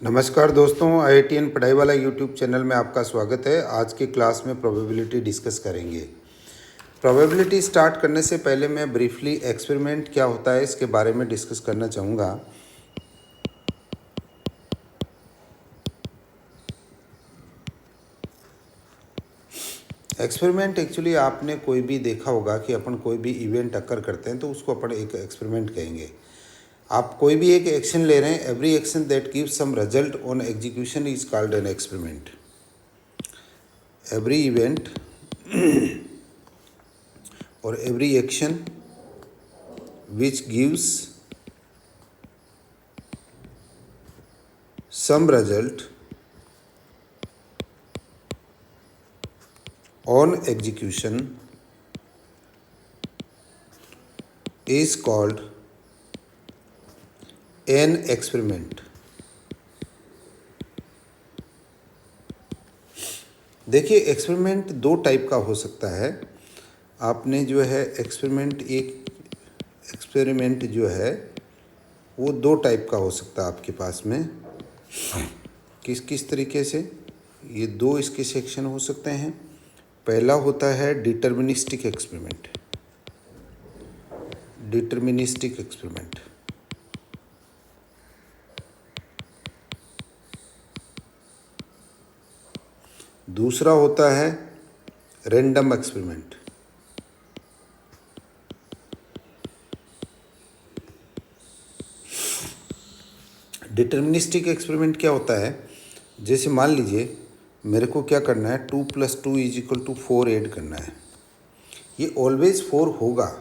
नमस्कार दोस्तों, IITN पढ़ाई वाला यूट्यूब चैनल में आपका स्वागत है। आज की क्लास में प्रोबेबिलिटी डिस्कस करेंगे। प्रोबेबिलिटी स्टार्ट करने से पहले मैं ब्रीफली एक्सपेरिमेंट क्या होता है इसके बारे में डिस्कस करना चाहूँगा। एक्सपेरिमेंट एक्चुअली आपने कोई भी देखा होगा कि अपन कोई भी इवेंट अकर करते हैं तो उसको अपन एक एक्सपेरिमेंट कहेंगे। आप कोई भी एक एक्शन ले रहे हैं, every action that gives some result on execution is called an experiment. Every event or every action which gives some result on execution is called an experiment। देखिए, एक्सपेरिमेंट दो टाइप का हो सकता है। आपने जो है एक्सपेरिमेंट जो है वो दो टाइप का हो सकता है आपके पास में। किस किस तरीके से ये दो इसके सेक्शन हो सकते हैं। पहला होता है डिटर्मिनिस्टिक एक्सपेरिमेंट। डिटर्मिनिस्टिक एक्सपेरिमेंट दूसरा होता है रैंडम एक्सपेरिमेंट। डिटर्मिनिस्टिक एक्सपेरिमेंट क्या होता है, जैसे मान लीजिए मेरे को क्या करना है, 2 + 2 = 4 ऐड करना है। ये ऑलवेज 4 होगा,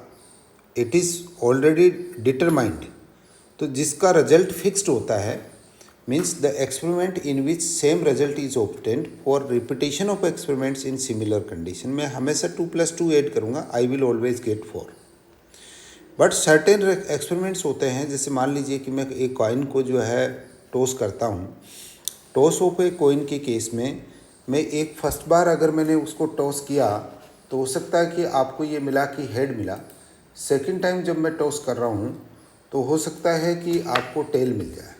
इट इज़ ऑलरेडी डिटरमाइंड। तो जिसका रिजल्ट फिक्स्ड होता है means the experiment in which same result is obtained for repetition of experiments in similar condition. मैं हमेशा 2 + 2 ऐड करूँगा, I will always get 4। But certain experiments होते हैं, जैसे मान लीजिए कि मैं एक कॉइन को जो है टॉस करता हूँ। टॉस ऑफ ए कॉइन के केस में मैं एक फर्स्ट बार अगर मैंने उसको टॉस किया तो हो सकता है कि आपको ये मिला कि हेड मिला। सेकंड टाइम जब मैं टॉस कर रहा हूँ तो हो सकता है कि आपको टेल मिल जाए।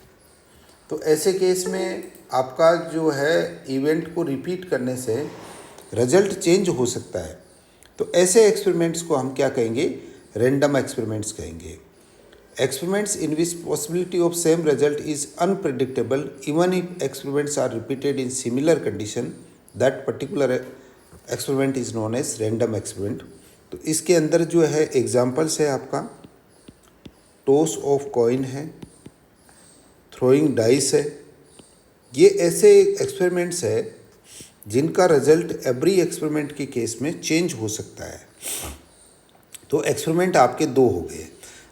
तो ऐसे केस में आपका जो है इवेंट को रिपीट करने से रिजल्ट चेंज हो सकता है। तो ऐसे एक्सपेरिमेंट्स को हम क्या कहेंगे, रैंडम एक्सपेरिमेंट्स कहेंगे। Experiments in which possibility of same result is unpredictable even if experiments are repeated in similar condition, that particular experiment is known as random experiment. तो इसके अंदर जो है एग्जाम्पल्स है आपका टॉस ऑफ कॉइन है, throwing dice है। ये ऐसे एक्सपेरिमेंट्स है जिनका रिजल्ट एवरी एक्सपेरिमेंट के केस में चेंज हो सकता है। तो एक्सपेरिमेंट आपके दो हो गए।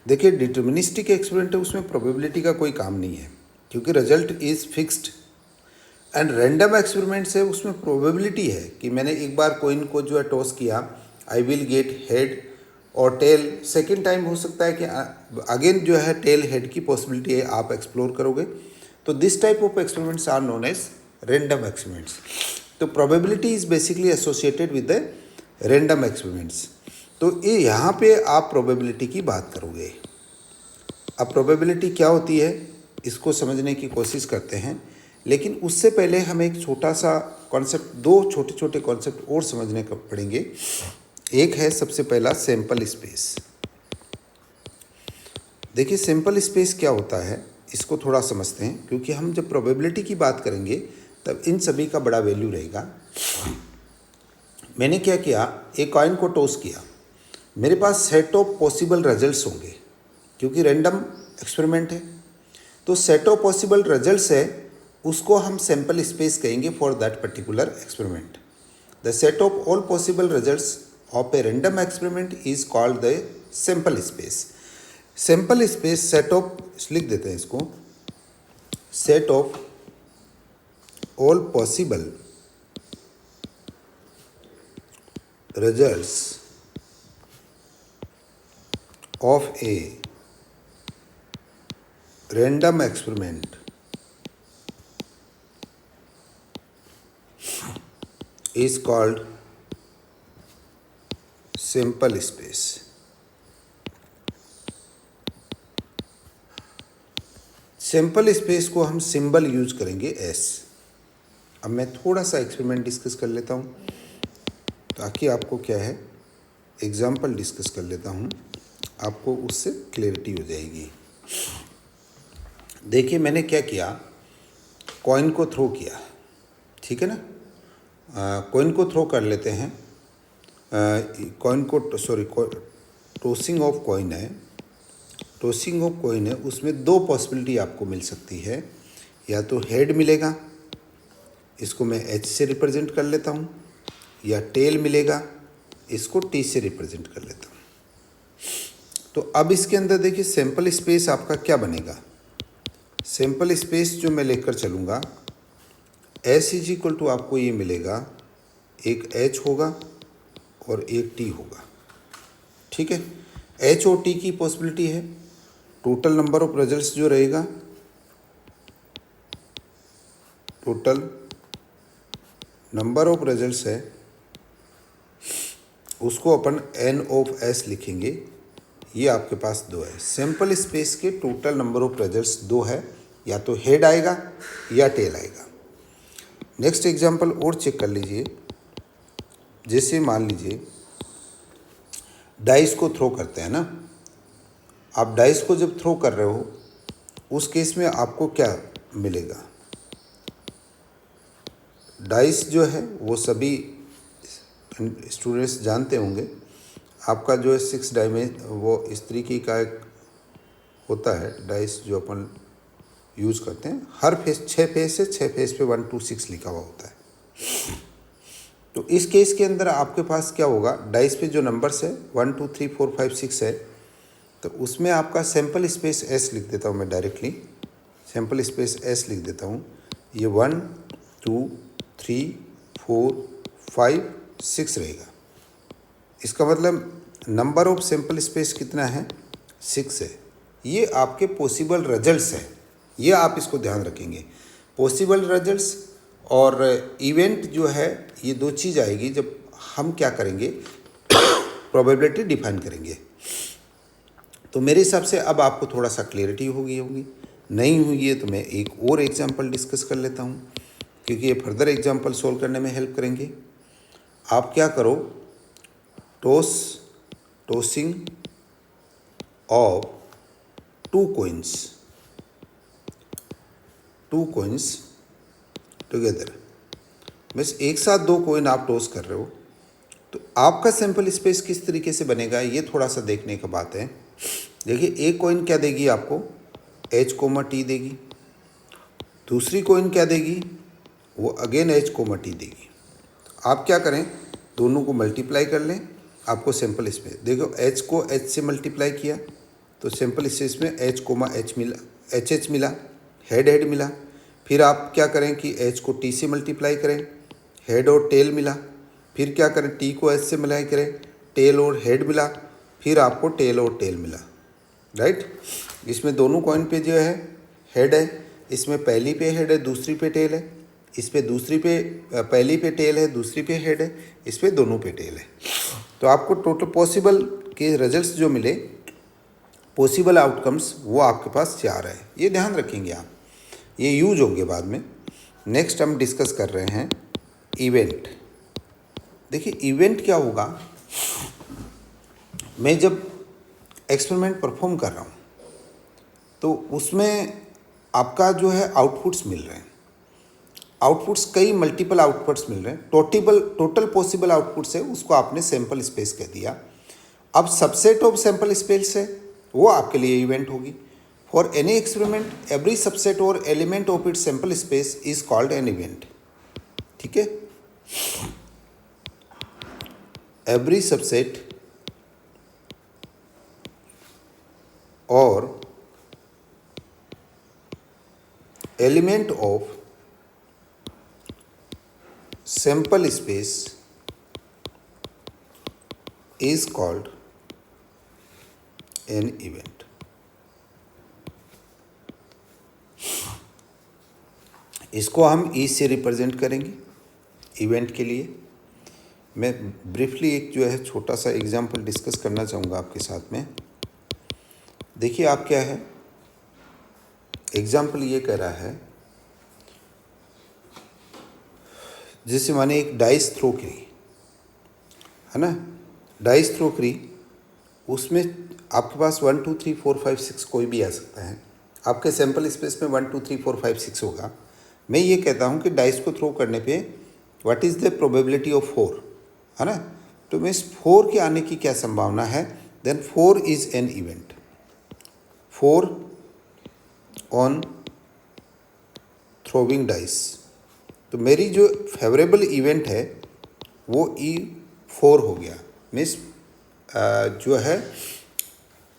देखिए, डिटर्मिनिस्टिक एक्सपेरिमेंट है, उसमें प्रोबेबिलिटी का कोई काम नहीं है क्योंकि result is fixed. And random experiments है, उसमें प्रोबेबिलिटी है कि मैंने एक बार कॉइन को जो है टॉस किया, आई विल गेट हेड और टेल। सेकेंड टाइम हो सकता है कि अगेन जो है टेल हेड की पॉसिबिलिटी है, आप एक्सप्लोर करोगे। तो this type of experiments are known as random experiments. तो probability is basically associated with the random experiments. तो ये यहाँ पे आप प्रोबेबिलिटी की बात करोगे। अब प्रोबेबिलिटी क्या होती है इसको समझने की कोशिश करते हैं, लेकिन उससे पहले हम एक छोटा सा कॉन्सेप्ट, दो छोटे छोटे कॉन्सेप्ट और समझने का पड़ेंगे। एक है सबसे पहला सैंपल स्पेस। देखिए, सैंपल स्पेस क्या होता है इसको थोड़ा समझते हैं, क्योंकि हम जब प्रोबेबिलिटी की बात करेंगे तब इन सभी का बड़ा वैल्यू रहेगा। मैंने क्या किया, एक कॉइन को टॉस किया, मेरे पास सेट ऑफ पॉसिबल रिजल्ट्स होंगे क्योंकि रैंडम एक्सपेरिमेंट है। तो सेट ऑफ पॉसिबल रिजल्ट्स है, उसको हम सैंपल स्पेस कहेंगे for that particular experiment. The set of all possible results of a random experiment is called the sample space. Sample space set of, लिख देते हैं इसको, set of all possible results of a random experiment is called sample space। Sample space को हम symbol use करेंगे S. अब मैं थोड़ा सा एक्सपेरिमेंट डिस्कस कर लेता हूँ ताकि आपको क्या है एग्जाम्पल डिस्कस कर लेता हूँ, आपको उससे क्लैरिटी हो जाएगी। देखिए मैंने क्या किया, कॉइन को थ्रो किया, ठीक है ना। कॉइन को थ्रो कर लेते हैं। कॉइन को सॉरी टॉसिंग ऑफ कॉइन है, टॉसिंग ऑफ कॉइन है, उसमें दो पॉसिबिलिटी आपको मिल सकती है। या तो हेड मिलेगा, इसको मैं एच से रिप्रेजेंट कर लेता हूँ, या टेल मिलेगा, इसको टी से रिप्रेजेंट कर लेता हूँ। तो अब इसके अंदर देखिए सैंपल स्पेस आपका क्या बनेगा। सैंपल स्पेस जो मैं लेकर चलूँगा एस इज इक्वल टू आपको ये मिलेगा, एक एच होगा और एक टी होगा, ठीक है। एच और टी की पॉसिबिलिटी है, टोटल नंबर ऑफ रिजल्ट्स जो रहेगा, टोटल नंबर ऑफ रिजल्ट्स है उसको अपन एन ऑफ एस लिखेंगे। ये आपके पास दो है, सैंपल स्पेस के टोटल नंबर ऑफ रिजल्ट्स दो है, या तो हेड आएगा या टेल आएगा। नेक्स्ट एग्जांपल और चेक कर लीजिए। जैसे मान लीजिए डाइस को थ्रो करते हैं ना, आप डाइस को जब थ्रो कर रहे हो उस केस में आपको क्या मिलेगा। डाइस जो है वो सभी स्टूडेंट्स जानते होंगे, आपका जो है 6 डायमेंशन वो इस तरीके का एक होता है डाइस जो अपन यूज करते हैं। हर फेस 6 फेस से 6 फेस पे 1 2 6 लिखा हुआ होता है। तो इस केस के अंदर आपके पास क्या होगा, डाइस पे जो नंबर्स है 1 2 3 4 5 6 है, तो उसमें आपका सैंपल स्पेस एस लिख देता हूँ मैं डायरेक्टली। सैंपल स्पेस एस लिख देता हूँ। ये 1 2 3 4 5 6 रहेगा। इसका मतलब नंबर ऑफ सैंपल स्पेस कितना है, 6 है। ये आपके पॉसिबल रिजल्ट्स हैं, ये आप इसको ध्यान रखेंगे। पॉसिबल रिजल्ट्स और इवेंट जो है ये दो चीज़ आएगी जब हम क्या करेंगे प्रोबेबिलिटी डिफाइन करेंगे। तो मेरे हिसाब से अब आपको थोड़ा सा क्लैरिटी होगी। नहीं हुई है तो मैं एक और एग्जांपल डिस्कस कर लेता हूँ, क्योंकि ये फर्दर एग्जांपल सोल्व करने में हेल्प करेंगे। आप क्या करो, tossing of two coins together, बस एक साथ दो कोइन आप टॉस कर रहे हो, तो आपका सैंपल स्पेस किस तरीके से बनेगा ये थोड़ा सा देखने का बात है। देखिए एक कोइन क्या देगी आपको, एच कोमा टी देगी। दूसरी कोइन क्या देगी, वो अगेन एच कोमा टी देगी। आप क्या करें, दोनों को मल्टीप्लाई कर लें, आपको सैंपल स्पेस देखो, एच को एच से मल्टीप्लाई किया तो सैंपल स्पेस में एच कोमा एच मिला, एच मिला, हेड मिला। फिर आप क्या करें कि एच को टी से मल्टीप्लाई करें, हेड और टेल मिला। फिर क्या करें, टी को एच से मिलाई करें, टेल और हेड मिला, फिर आपको टेल और टेल मिला, राइट। इसमें दोनों कॉइन पे जो है हेड है, इसमें पहली पे हेड है दूसरी पे टेल है, इस पे दूसरी पे पहली पे टेल है दूसरी पे हेड है, इस पे दोनों पे टेल है। तो आपको टोटल पॉसिबल के रिजल्ट्स जो मिले, पॉसिबल आउटकम्स, वो आपके पास 4 है। ये ध्यान रखेंगे आप, ये यूज होंगे बाद में। नेक्स्ट हम डिस्कस कर रहे हैं इवेंट। देखिए इवेंट क्या होगा, मैं जब एक्सपेरिमेंट परफॉर्म कर रहा हूँ तो उसमें आपका जो है आउटपुट्स मिल रहे हैं, आउटपुट्स कई मल्टीपल आउटपुट्स मिल रहे हैं। टोटल पॉसिबल आउटपुट्स है उसको आपने सैंपल स्पेस कह दिया। अब सबसेट ऑफ सैंपल स्पेस है वो आपके लिए इवेंट होगी। For any experiment every subset or element of it sample space is called an event, ठीक है। Every subset or element of sample space is called an event. इसको हम ई से रिप्रेजेंट करेंगे इवेंट के लिए। मैं ब्रीफली एक जो है छोटा सा एग्जांपल डिस्कस करना चाहूँगा आपके साथ में। देखिए आप क्या है, एग्जाम्पल ये कह रहा है, जैसे माने एक डाइस थ्रो करी है ना, डाइस थ्रो करी, उसमें आपके पास 1 2 3 4 5 6 कोई भी आ सकता है। आपके सैंपल स्पेस में 1 2 3 4 5 6 होगा। मैं ये कहता हूँ कि डाइस को थ्रो करने पे what is the probability of 4, है ना। तो मैं इस 4 के आने की क्या संभावना है, then 4 is an event, 4 on throwing dice. तो मेरी जो फेवरेबल इवेंट है वो E4 हो गया। मीन्स जो है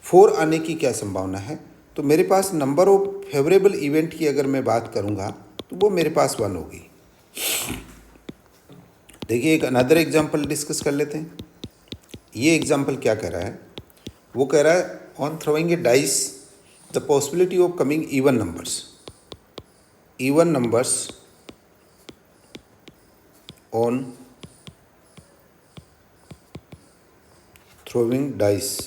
4 आने की क्या संभावना है, तो मेरे पास नंबर ऑफ फेवरेबल इवेंट की अगर मैं बात करूँगा तो वो मेरे पास 1 होगी। देखिए एक अनदर एग्जांपल डिस्कस कर लेते हैं। ये एग्जांपल क्या कह रहा है, वो कह रहा है on throwing a dice the possibility of coming even numbers on throwing dice.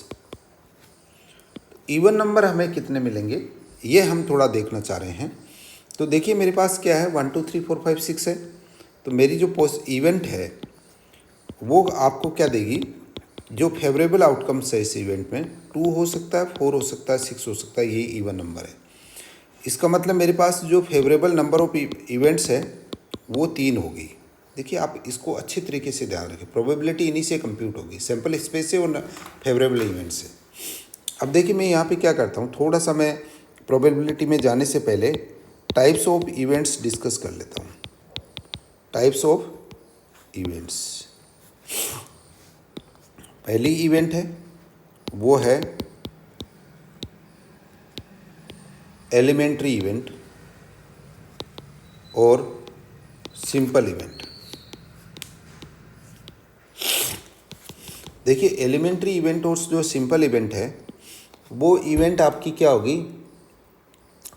Even number हमें कितने मिलेंगे ये हम थोड़ा देखना चाह रहे हैं। तो देखिए मेरे पास क्या है, 1 2 3 4 5 6 है। तो मेरी जो इवेंट है वो आपको क्या देगी, जो फेवरेबल आउटकम्स है इस इवेंट में 2 हो सकता है, 4 हो सकता है, 6 हो सकता है, ये इवन नंबर है। इसका मतलब मेरे पास जो फेवरेबल नंबर ऑफ इवेंट्स है वो 3 होगी। देखिए आप इसको अच्छे तरीके से ध्यान रखें, प्रोबेबिलिटी इन्हीं से कंप्यूट होगी, सैंपल स्पेस से और फेवरेबल इवेंट से। अब देखिए मैं यहाँ पे क्या करता हूँ, थोड़ा सा मैं प्रोबेबिलिटी में जाने से पहले टाइप्स ऑफ इवेंट्स डिस्कस कर लेता हूँ। टाइप्स ऑफ इवेंट्स, पहली इवेंट है वो है एलिमेंट्री इवेंट और सिंपल इवेंट। देखिए एलिमेंट्री इवेंट और जो सिंपल इवेंट है वो इवेंट आपकी क्या होगी,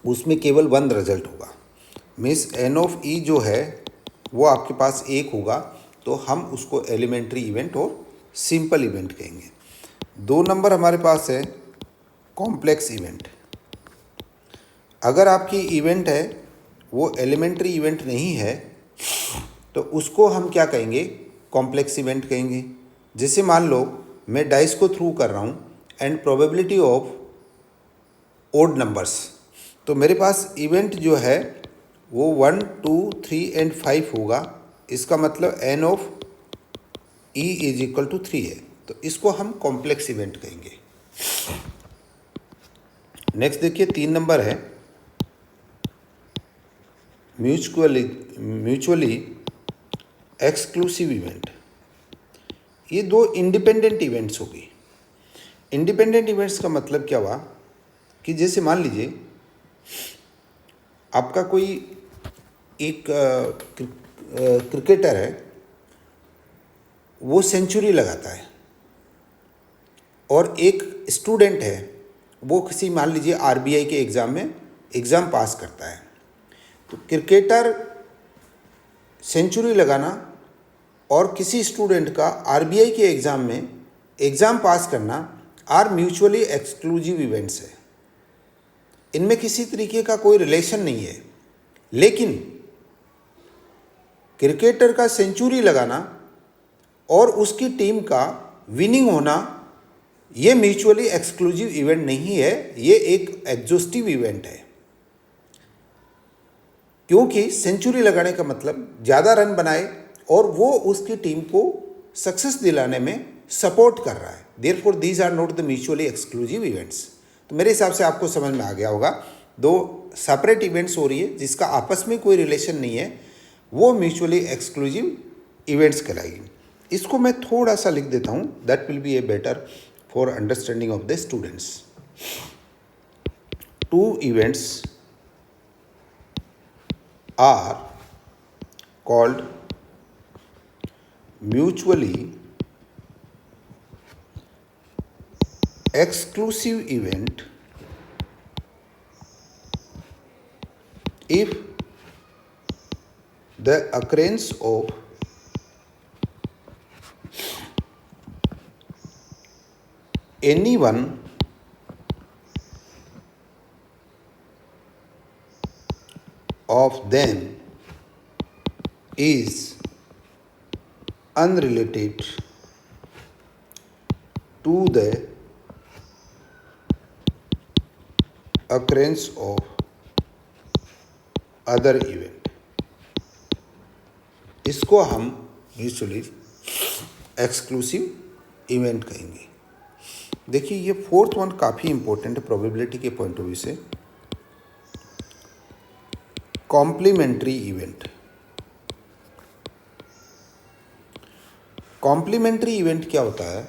उसमें केवल 1 रिजल्ट होगा। मीन्स एन ऑफ ई जो है वो आपके पास 1 होगा, तो हम उसको एलिमेंट्री इवेंट और सिंपल इवेंट कहेंगे। 2 नंबर हमारे पास है कॉम्प्लेक्स इवेंट। अगर आपकी इवेंट है वो एलिमेंट्री इवेंट नहीं है तो उसको हम क्या कहेंगे, कॉम्प्लेक्स इवेंट कहेंगे। जैसे मान लो मैं डाइस को थ्रू कर रहा हूँ and probability of odd numbers, तो मेरे पास इवेंट जो है वो 1 2 3 एंड 5 होगा। इसका मतलब n of e is equal to 3 है, तो इसको हम कॉम्प्लेक्स इवेंट कहेंगे। नेक्स्ट देखिए 3 नंबर है म्यूचुअली एक्सक्लूसिव इवेंट। ये 2 इंडिपेंडेंट इवेंट्स होगी। इंडिपेंडेंट इवेंट्स का मतलब क्या हुआ कि जैसे मान लीजिए आपका कोई एक क्रिकेटर है, वो सेंचुरी लगाता है, और एक स्टूडेंट है वो किसी मान लीजिए आरबीआई के एग्ज़ाम में एग्ज़ाम पास करता है। तो क्रिकेटर सेंचुरी लगाना और किसी स्टूडेंट का आरबीआई के एग्ज़ाम में एग्ज़ाम पास करना आर म्यूचुअली एक्सक्लूसिव इवेंट्स है। इनमें किसी तरीके का कोई रिलेशन नहीं है, लेकिन क्रिकेटर का सेंचुरी लगाना और उसकी टीम का विनिंग होना ये म्यूचुअली एक्सक्लूसिव इवेंट नहीं है, ये एक एग्जॉस्टिव इवेंट है। क्योंकि सेंचुरी लगाने का मतलब ज़्यादा रन बनाए और वो उसकी टीम को सक्सेस दिलाने में सपोर्ट कर रहा है। Therefore these are not the mutually exclusive events. तो मेरे हिसाब से आपको समझ में आ गया होगा, 2 सेपरेट इवेंट्स हो रही है जिसका आपस में कोई रिलेशन नहीं है, वो म्यूचुअली एक्सक्लूसिव इवेंट्स कहलाएगी। इसको मैं थोड़ा सा लिख देता हूँ, that will be a better for understanding of the students. 2 events are called mutually exclusive event if the occurrence of any one of them is unrelated to the occurrence of other event. इसको हम mutually exclusive event कहेंगे। देखिए ये fourth one काफ़ी important है probability के point of view से। Complementary event. Complementary event क्या होता है?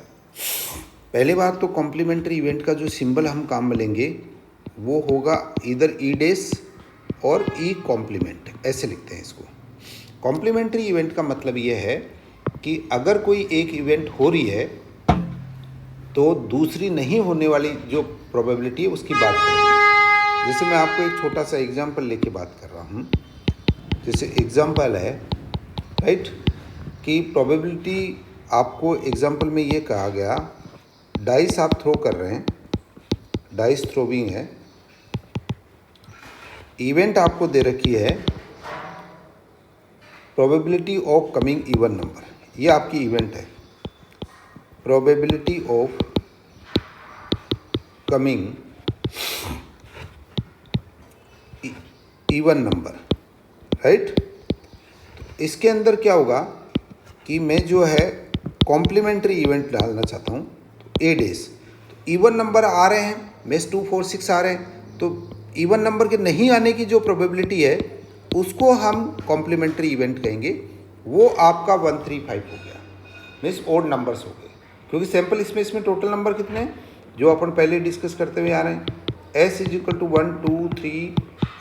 पहली बात तो कॉम्प्लीमेंट्री इवेंट का जो सिंबल हम काम में लेंगे वो होगा इधर ई डेस और ई कॉम्प्लीमेंट, ऐसे लिखते हैं इसको। कॉम्प्लीमेंट्री इवेंट का मतलब ये है कि अगर कोई एक इवेंट हो रही है तो दूसरी नहीं होने वाली जो प्रोबेबिलिटी है उसकी बात करेंगे। जैसे मैं आपको एक छोटा सा एग्जांपल लेके बात कर रहा हूँ। जैसे एग्जांपल है राइट कि प्रोबेबिलिटी आपको एग्जांपल में ये कहा गया, डाइस आप थ्रो कर रहे हैं, डाइस थ्रोविंग है, इवेंट आपको दे रखी है probability of coming even number, ये आपकी इवेंट है। Probability of coming even number right. तो इसके अंदर क्या होगा कि मैं जो है कॉम्प्लीमेंट्री इवेंट डालना चाहता हूँ, तो ए डेज, तो इवन नंबर आ रहे हैं, मेस 2 4 6 आ रहे हैं, तो इवन नंबर के नहीं आने की जो प्रोबेबिलिटी है उसको हम कॉम्प्लीमेंट्री इवेंट कहेंगे। वो आपका 1 3 5 हो गया, मीन्स ओड नंबर्स हो गए, क्योंकि सैम्पल इसमें टोटल नंबर कितने हैं जो अपन पहले डिस्कस करते हुए आ रहे हैं, s is equal to 1 2 3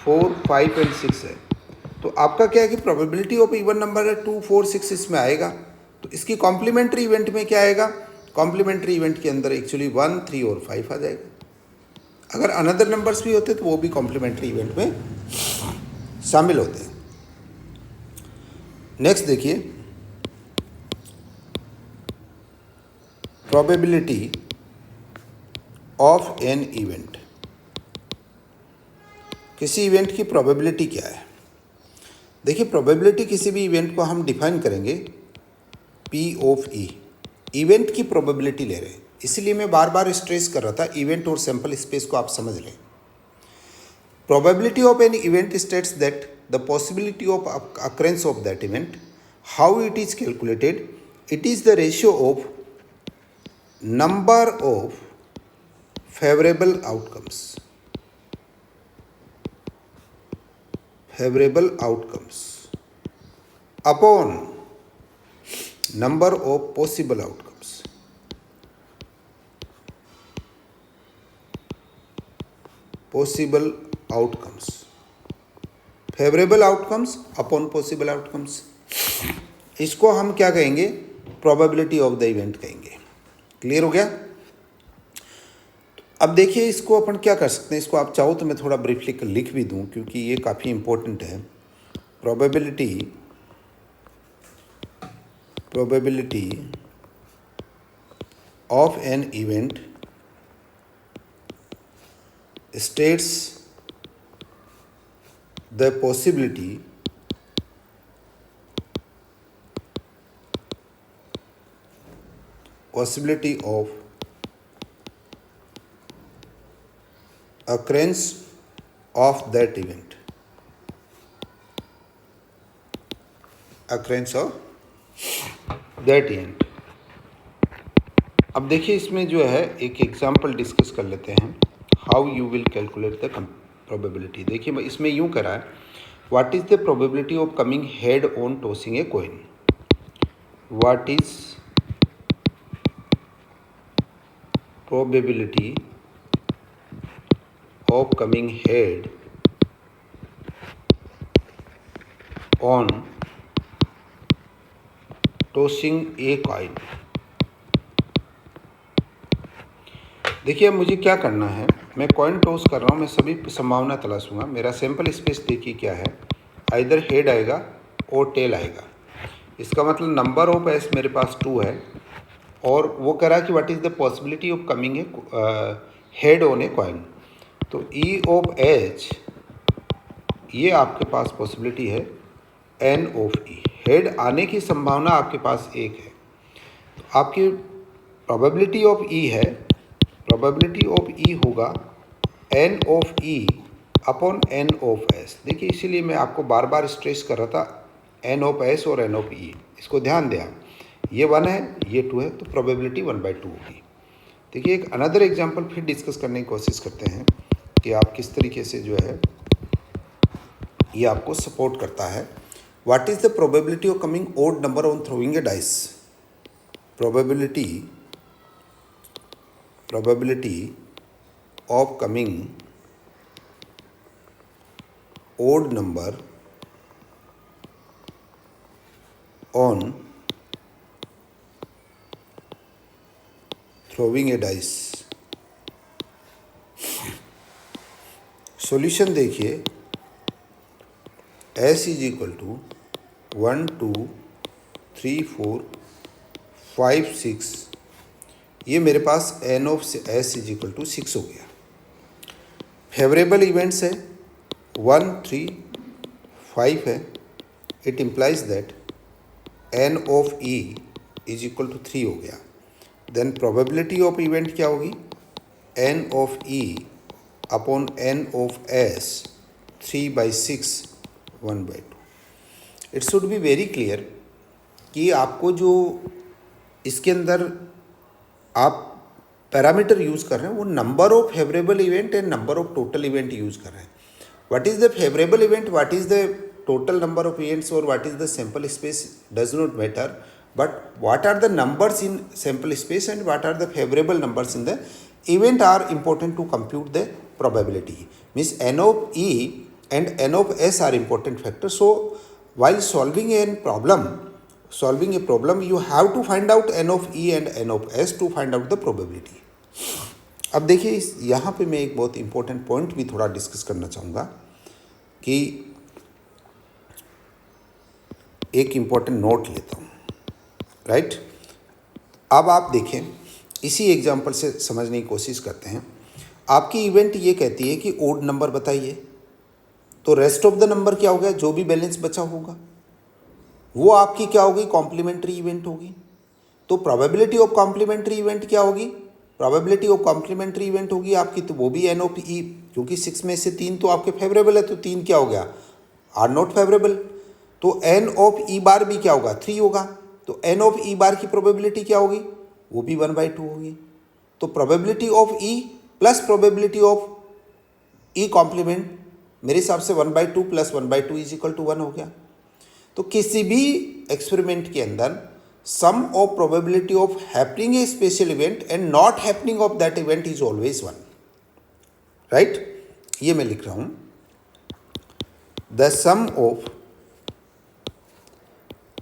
4 5 and 6 है। तो आपका क्या है कि प्रोबेबिलिटी ऑफ इवन नंबर है 2 4 6 इसमें आएगा, तो इसकी कॉम्प्लीमेंट्री इवेंट में क्या आएगा? कॉम्प्लीमेंट्री इवेंट के अंदर एक्चुअली 1 3 और 5 आ जाएगा। अगर अनदर नंबर्स भी होते तो वो भी कॉम्प्लीमेंट्री इवेंट में शामिल होते हैं। नेक्स्ट देखिए, प्रोबेबिलिटी ऑफ एन इवेंट। किसी इवेंट की प्रोबेबिलिटी क्या है? देखिए प्रोबेबिलिटी किसी भी इवेंट को हम डिफाइन करेंगे P ऑफ E, इवेंट की प्रोबेबिलिटी ले रहे हैं, इसलिए मैं बार बार स्ट्रेस कर रहा था इवेंट और सैंपल स्पेस को आप समझ लें। Probability of an event states that the possibility of occurrence of that event, how it is calculated, it is the ratio of number of favourable outcomes, favorable outcomes upon number of possible outcomes. Possible outcomes, favorable outcomes upon possible outcomes, इसको हम क्या कहेंगे? probability of the event कहेंगे। Clear हो गया? अब देखिए इसको अपन क्या कर सकते हैं, इसको आप चाहो तो मैं थोड़ा ब्रीफली लिख भी दूं क्योंकि ये काफ़ी इम्पोर्टेंट है। Probability of an event states the possibility of occurrence of that event, occurrence of that event। अब देखिए इसमें जो है एक एग्जांपल डिस्कस कर लेते हैं, how you will calculate the probability. देखिए इसमें यूं करा है, what is the probability of coming head on tossing a coin, what is probability of coming head on tossing a coin। देखिए अब मुझे क्या करना है, मैं कॉइन टॉस कर रहा हूँ, मैं सभी संभावना तलाशूंगा। मेरा सैंपल स्पेस देखिए क्या है, आइदर हेड आएगा और टेल आएगा। इसका मतलब नंबर ऑफ एस मेरे पास 2 है और वो कह रहा है कि what is the possibility of coming A head on a coin. तो E ऑफ H ये आपके पास पॉसिबिलिटी है n ऑफ e, हेड आने की संभावना आपके पास एक है। तो आपकी प्रोबेबिलिटी ऑफ e है, प्रोबेबिलिटी ऑफ e होगा n of e upon n of s। देखिए इसीलिए मैं आपको बार बार स्ट्रेस कर रहा था n ऑफ s और n ऑफ e, इसको ध्यान दें आप। ये 1 है, ये 2 है, तो प्रोबेबिलिटी 1/2 होगी। देखिए एक अनदर एग्जांपल फिर डिस्कस करने की कोशिश करते हैं कि आप किस तरीके से जो है ये आपको सपोर्ट करता है। What is the probability of coming odd number on throwing a dice? Probability of coming odd number on throwing a dice। Solution देखिए, s इज इक्वल टू 1 2 3 4 5 6, ये मेरे पास n of s is equal to 6 हो गया। Favourable events है 1 3 5 है, it implies that n of e is equal to 3 हो गया। देन प्रोबेबिलिटी ऑफ इवेंट क्या होगी? n of e upon n of s, 3/6 1/2। It should be very clear कि आपको जो इसके अंदर आप पैरामीटर यूज़ कर रहे हैं वो number of favourable event and number of total event use कर रहे हैं। What is the favourable event, what is the total number of events or what is the sample space does not matter, but what are the numbers in sample space and what are the favorable numbers in the event are important to compute the probability. Means n of e and n of s are important factors. So while solving a problem you have to find out n of e and n of s to find out the probability. अब देखिए यहाँ पे मैं एक बहुत important point भी थोड़ा discuss करना चाहूँगा कि एक इम्पॉर्टेंट नोट लेता हूँ, राइट। अब आप देखें, इसी एग्जांपल से समझने की कोशिश करते हैं। आपकी इवेंट ये कहती है कि ओड नंबर बताइए, तो रेस्ट ऑफ द नंबर क्या हो गया? जो भी बैलेंस बचा होगा वो आपकी क्या होगी? कॉम्प्लीमेंट्री इवेंट होगी। तो प्रोबेबिलिटी ऑफ कॉम्प्लीमेंट्री इवेंट क्या होगी? प्रोबेबिलिटी ऑफ कॉम्प्लीमेंट्री इवेंट होगी आपकी, तो वो भी एन ऑफ ई, क्योंकि 6 में से 3 तो आपके फेवरेबल है, तो 3 क्या हो गया? Are not favourable. तो एन ऑफ ई बार भी क्या होगा? 3 होगा। तो एन ऑफ ई बार की प्रोबेबिलिटी क्या होगी? वो भी 1/2 होगी। तो probability of E plus probability of e complement मेरे हिसाब से 1/2 प्लस 1/2 इज इक्वल टू 1 हो गया। तो किसी भी एक्सपेरिमेंट के अंदर sum of probability of happening a special event and not happening of that event is always 1, right. ये मैं लिख रहा हूं, the sum of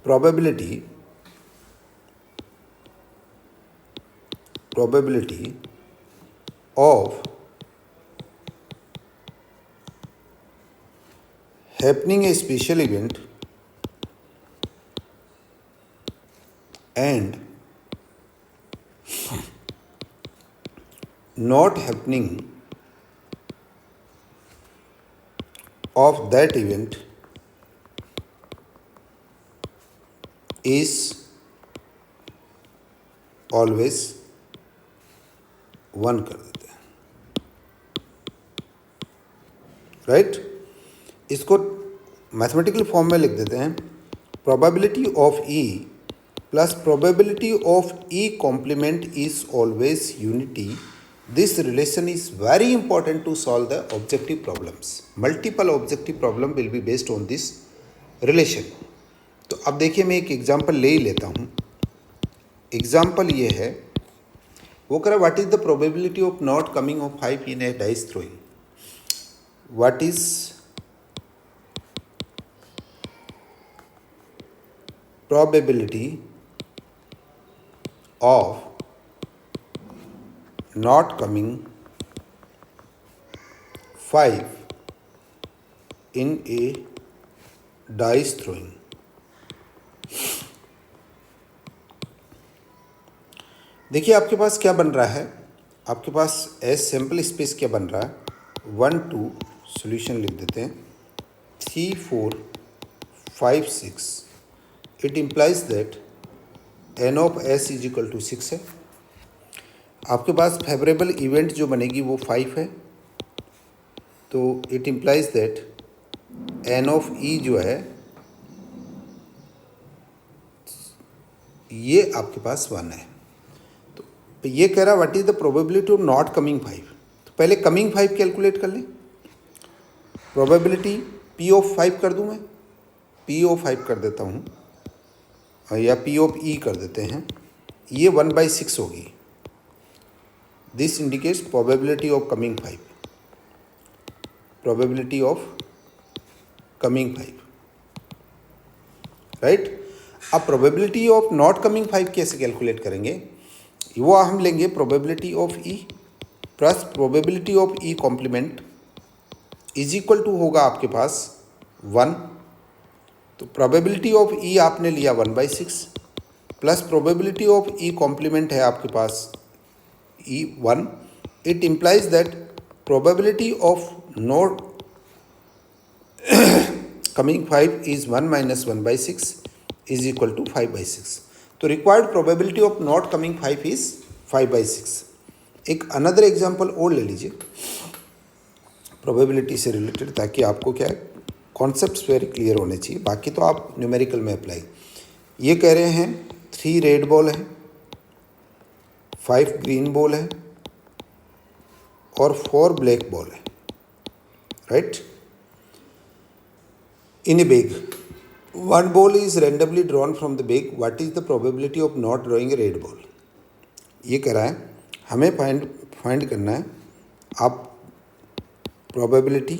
probability of happening a special event and not happening of that event is always 1 कर देते हैं, right. इसको mathematical form में लिख देते हैं, probability of E plus probability of e complement is always unity. This relation is very important to solve the objective problems. Multiple objective problem will be based on this relation. तो अब देखिए मैं एक example ले ही लेता हूँ। Example ये है, वो कह रहा what is the probability of not coming of 5 in A dice throwing. What is probability of not coming 5 in A dice throwing. देखिए आपके पास क्या बन रहा है, आपके पास एस सैम्पल स्पेस क्या बन रहा है? 1 2 सॉल्यूशन लिख देते हैं, 3, 4, 5, 6, it implies that n of s is equal to 6 है। आपके पास फेवरेबल इवेंट जो बनेगी वो 5 है, तो it implies that n of e जो है ये आपके पास 1 है। तो ये कह रहा what is the probability of not coming 5। तो पहले कमिंग 5 कैलकुलेट कर लें। प्रोबेबिलिटी p ऑफ 5 कर दूं मैं, p ऑफ 5 कर देता हूँ या p ऑफ e कर देते हैं, ये 1/6 होगी। This indicates probability of coming 5, probability of coming 5, right. अब प्रोबेबिलिटी ऑफ नॉट कमिंग 5 कैसे कैलकुलेट करेंगे? वो हम लेंगे probability of e plus probability of e complement is equal to होगा आपके पास 1। तो प्रोबेबिलिटी ऑफ e आपने लिया 1/6 plus probability of e complement है आपके पास e 1। It implies that probability of not coming 5 is 1 minus 1/6 is equal to 5/6। तो required probability of not coming 5 is 5/6। एक अनदर एग्जांपल और ले लीजिए प्रोबेबिलिटी से रिलेटेड, ताकि आपको क्या है कॉन्सेप्ट्स वेरी क्लियर होने चाहिए, बाकी तो आप न्यूमेरिकल में अप्लाई। ये कह रहे हैं 3 रेड बॉल है, 5 ग्रीन बॉल है और 4 ब्लैक बॉल है, right. In A bag, one ball is randomly drawn from the bag. What is the probability of not drawing a red ball? ये कह रहा है हमें फाइंड करना है आप probability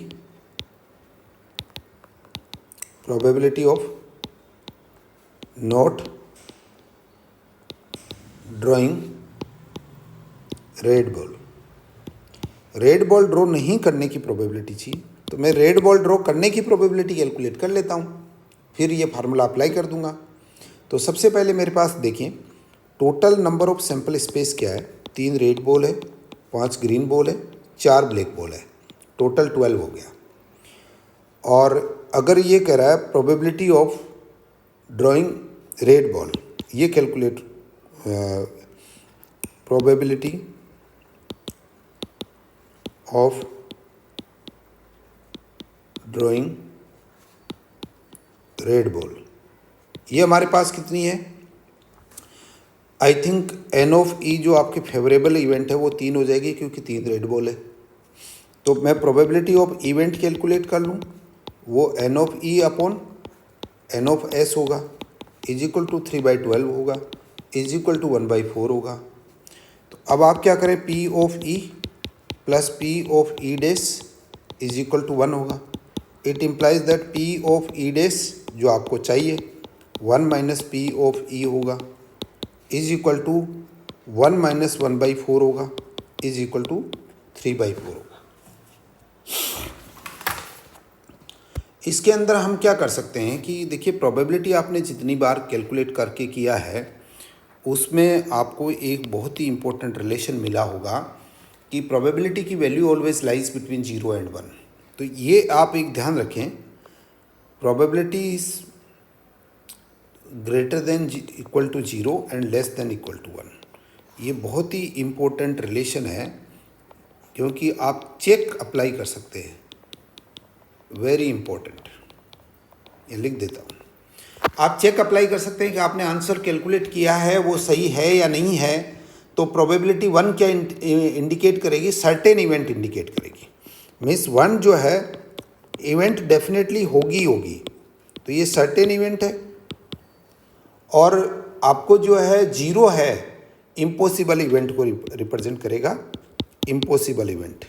of not drawing red ball. Red ball draw नहीं करने की प्रोबेबिलिटी चाहिए, तो मैं रेड बॉल ड्रॉ करने की प्रोबेबिलिटी कैलकुलेट कर लेता हूँ, फिर ये फार्मूला अप्लाई कर दूंगा। तो सबसे पहले मेरे पास देखिए total number of sample space क्या है, 3 रेड बॉल है, 5 ग्रीन बॉल है, 4 ब्लैक बॉल है, टोटल 12 हो गया। और अगर ये कह रहा है probability of drawing red ball, ये calculate probability of drawing red ball, ये हमारे पास कितनी है? I think n of E जो आपके फेवरेबल इवेंट है वो 3 हो जाएगी, क्योंकि 3 रेड बॉल है। तो मैं प्रोबेबिलिटी ऑफ इवेंट कैलकुलेट कर लूँ, वो n of e upon n of s होगा इज इक्वल टू 3/12 होगा इज इक्वल टू 1/4 होगा। तो अब आप क्या करें, p of E plus p of e dash is equal to 1 होगा। It implies that p of e dash जो आपको चाहिए 1 माइनस पी ऑफ ई होगा इज इक्वल टू 1 माइनस 1/4 होगा इज इक्वल टू 3/4 होगा। इसके अंदर हम क्या कर सकते हैं कि देखिए प्रोबेबिलिटी आपने जितनी बार कैलकुलेट करके किया है उसमें आपको एक बहुत ही इम्पोर्टेंट रिलेशन मिला होगा कि प्रोबेबिलिटी की value always lies between 0 and 1। तो ये आप एक ध्यान रखें, probability is greater than equal to 0 and less than equal to 1। ये बहुत ही इम्पोर्टेंट रिलेशन है, क्योंकि आप चेक अप्लाई कर सकते हैं, वेरी इंपॉर्टेंट, ये लिख देता हूँ। आप चेक अप्लाई कर सकते हैं कि आपने आंसर कैलकुलेट किया है वो सही है या नहीं है। तो प्रोबेबिलिटी 1 क्या इंडिकेट करेगी, सर्टेन इवेंट इंडिकेट करेगी। मीन्स 1 जो है इवेंट डेफिनेटली होगी, तो ये सर्टेन इवेंट है। और आपको जो है 0 है इम्पॉसिबल इवेंट को रिप्रेजेंट करेगा। इम्पॉसिबल इवेंट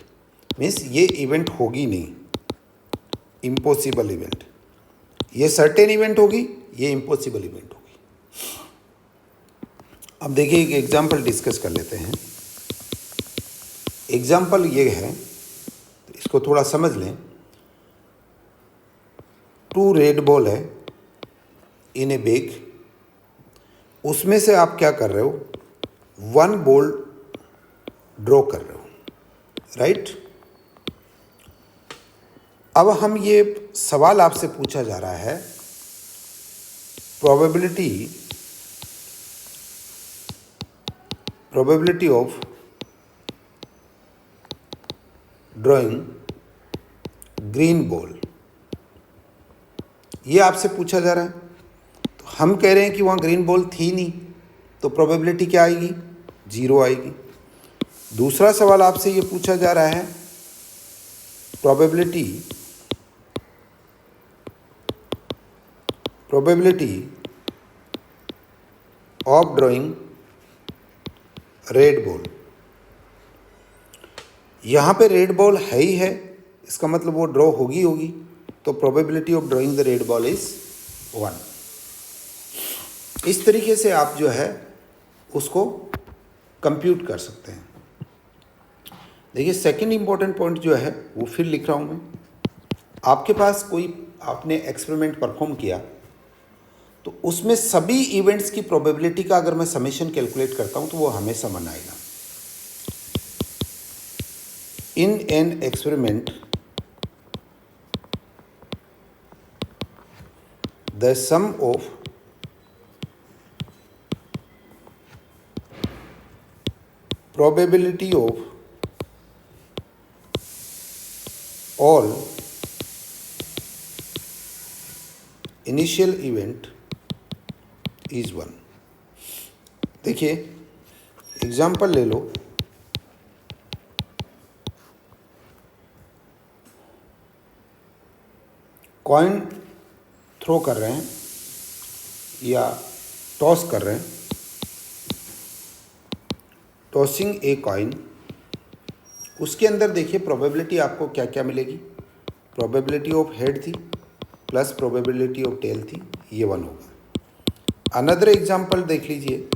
मीन्स ये इवेंट होगी नहीं, इम्पॉसिबल इवेंट। ये सर्टेन इवेंट होगी, ये इम्पॉसिबल इवेंट होगी। अब देखिए एक एग्जांपल डिस्कस कर लेते हैं। एग्जांपल ये है, तो इसको थोड़ा समझ लें। 2 रेड बॉल है इन ए बैग, उसमें से आप क्या कर रहे हो, 1 बॉल ड्रॉ कर रहे हो, राइट। अब हम ये सवाल आपसे पूछा जा रहा है, probability of drawing green ball, ये आपसे पूछा जा रहा है। तो हम कह रहे हैं कि वहाँ ग्रीन बॉल थी नहीं, तो प्रोबेबिलिटी क्या आएगी? 0 आएगी। दूसरा सवाल आपसे ये पूछा जा रहा है, probability of drawing red ball. यहाँ पे रेड बॉल है ही है, इसका मतलब वो ड्रॉ होगी, तो probability of drawing the red ball is 1। इस तरीके से आप जो है उसको कंप्यूट कर सकते हैं। देखिए सेकंड इंपॉर्टेंट पॉइंट जो है वो फिर लिख रहा हूँ मैं। आपके पास कोई आपने एक्सपेरिमेंट परफॉर्म किया, तो उसमें सभी इवेंट्स की प्रोबेबिलिटी का अगर मैं समेशन कैलकुलेट करता हूँ तो वो हमेशा मन आएगा। In an experiment the sum of probability of all initial event is 1। देखिए एग्जाम्पल ले लो, कॉइन थ्रो कर रहे हैं या टॉस कर रहे हैं, टॉसिंग ए कॉइन, उसके अंदर देखिए प्रोबेबिलिटी आपको क्या क्या मिलेगी। प्रोबेबिलिटी ऑफ हेड थी प्लस प्रोबेबिलिटी ऑफ टेल थी, ये 1 होगा। अनदर एग्जाम्पल देख लीजिए।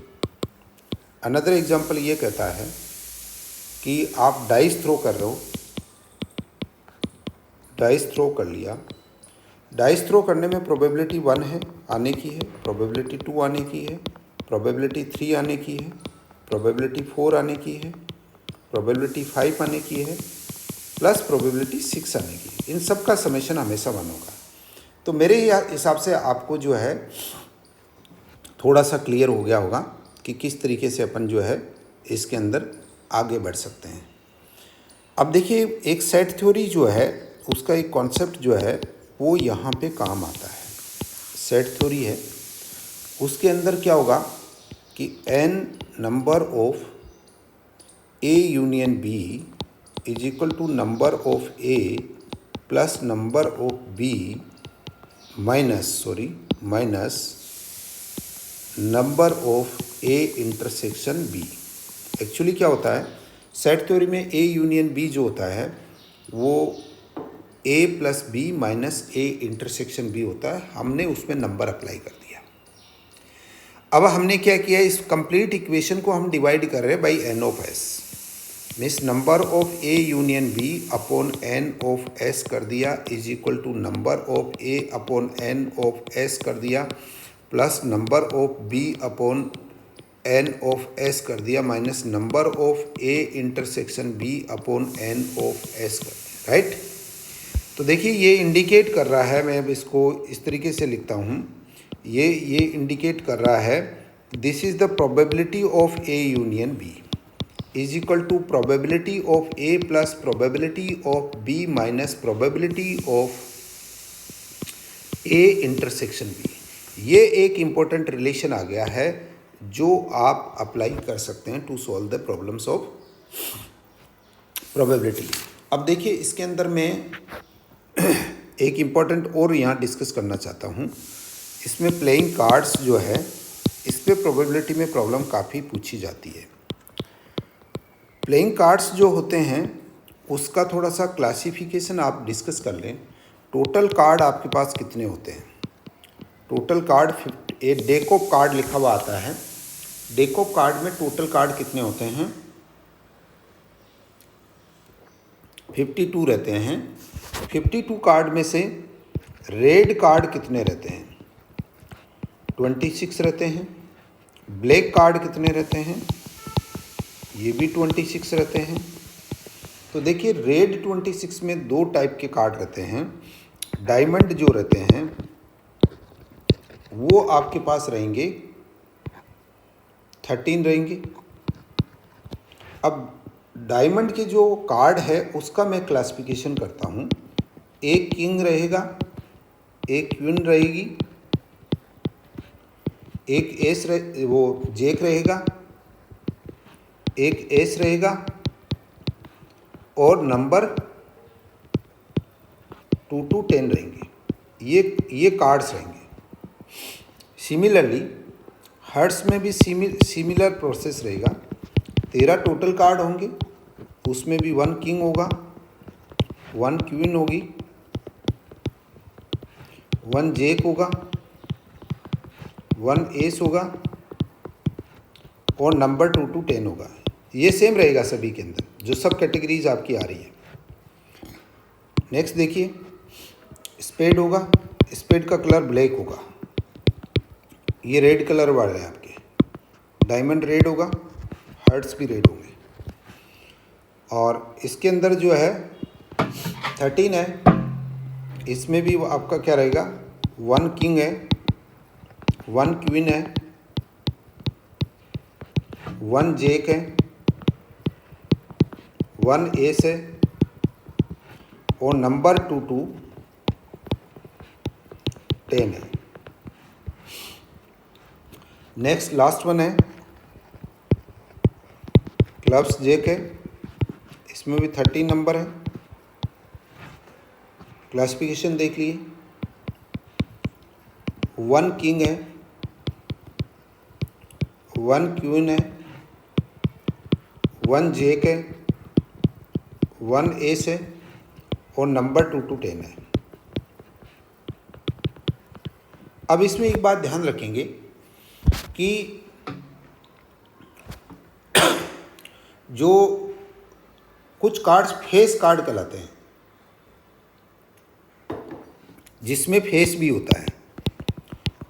अनदर एग्जाम्पल ये कहता है कि आप डाइस थ्रो कर रहे हो, डाइस थ्रो कर लिया, डाइस थ्रो करने में प्रोबेबिलिटी 1 है आने की है, प्रोबेबिलिटी 2 आने की है, प्रोबेबिलिटी 3 आने की है, प्रोबेबिलिटी 4 आने की है, प्रोबेबिलिटी 5 आने की है, प्लस प्रोबेबिलिटी 6 आने की है। इन सब का समेशन हमेशा 1 होगा। तो मेरे हिसाब से आपको जो है थोड़ा सा क्लियर हो गया होगा कि किस तरीके से अपन जो है इसके अंदर आगे बढ़ सकते हैं। अब देखिए एक सेट थ्योरी जो है उसका एक कॉन्सेप्ट जो है वो यहाँ पे काम आता है। सेट थ्योरी है, उसके अंदर क्या होगा कि n number of A union B is equal to number of A plus number of B minus number of A intersection B। Actually क्या होता है सेट थ्योरी में A यूनियन B जो होता है वो A plus B minus A intersection B होता है। हमने उसमें नंबर अप्लाई कर दिया। अब हमने क्या किया, इस कंप्लीट इक्वेशन को हम डिवाइड कर रहे हैं by n of s, means number of A union B upon n of s कर दिया is equal to number of A upon n of s कर दिया plus number of B upon n of s कर दिया minus number of A intersection B upon n of s कर दिया, right. तो देखिए ये इंडिकेट कर रहा है, मैं अब इसको इस तरीके से लिखता हूँ, ये इंडिकेट कर रहा है this is the probability of A union B is equal to probability of A plus probability of B minus probability of A intersection B। ये एक इम्पोर्टेंट रिलेशन आ गया है जो आप अप्लाई कर सकते हैं to solve the problems of probability. अब देखिए इसके अंदर मैं एक इम्पॉर्टेंट और यहाँ डिस्कस करना चाहता हूँ। इसमें प्लेइंग कार्ड्स जो है इस पे प्रोबेबिलिटी में प्रॉब्लम काफ़ी पूछी जाती है। प्लेइंग कार्ड्स जो होते हैं उसका थोड़ा सा क्लासिफिकेशन आप डिस्कस कर लें। टोटल कार्ड आपके पास कितने होते हैं? टोटल कार्ड एक डेक ऑफ कार्ड लिखा हुआ आता है। डेक ऑफ कार्ड में टोटल कार्ड कितने होते हैं? 52 रहते हैं। 52 कार्ड में से रेड कार्ड कितने रहते हैं? 26 रहते हैं। ब्लैक कार्ड कितने रहते हैं? ये भी 26 रहते हैं। तो देखिए रेड 26 में दो टाइप के कार्ड रहते हैं। डायमंड जो रहते हैं वो आपके पास रहेंगे 13 रहेंगे। अब डायमंड के जो कार्ड है उसका मैं क्लासिफिकेशन करता हूँ। एक किंग रहेगा, एक क्वीन रहेगी, एक एस वो जेक रहेगा, एक एस रहेगा और नंबर 2 to 10 रहेंगे। ये कार्ड्स रहेंगे। सिमिलरली हर्ट्स में भी सिमिलर प्रोसेस रहेगा। 13 टोटल कार्ड होंगे, उसमें भी 1 किंग होगा, 1 क्वीन होगी, 1 जेक होगा, 1 एस होगा और नंबर 2 to 10 होगा। ये सेम रहेगा सभी के अंदर, जो सब कैटेगरीज आपकी आ रही है। नेक्स्ट देखिए, स्पेड होगा, स्पेड का कलर ब्लैक होगा, ये रेड कलर वाले हैं आपके। डायमंड रेड होगा, हर्ट्स भी रेड होंगे। और इसके अंदर जो है 13 है, इसमें भी आपका क्या रहेगा, 1 किंग है, 1 क्वीन है, 1 जेक है, 1 एस है और नंबर 2 to 10 है। नेक्स्ट लास्ट वन है क्लब्स जेक है, इसमें भी 13 नंबर है। क्लासिफिकेशन देख लिए, 1 किंग है, 1 क्वीन है, 1 जेक है, 1 एस है और नंबर 2 to 10 है। अब इसमें एक बात ध्यान रखेंगे कि जो कुछ कार्ड्स फेस कार्ड कहलाते हैं, जिसमें फेस भी होता है।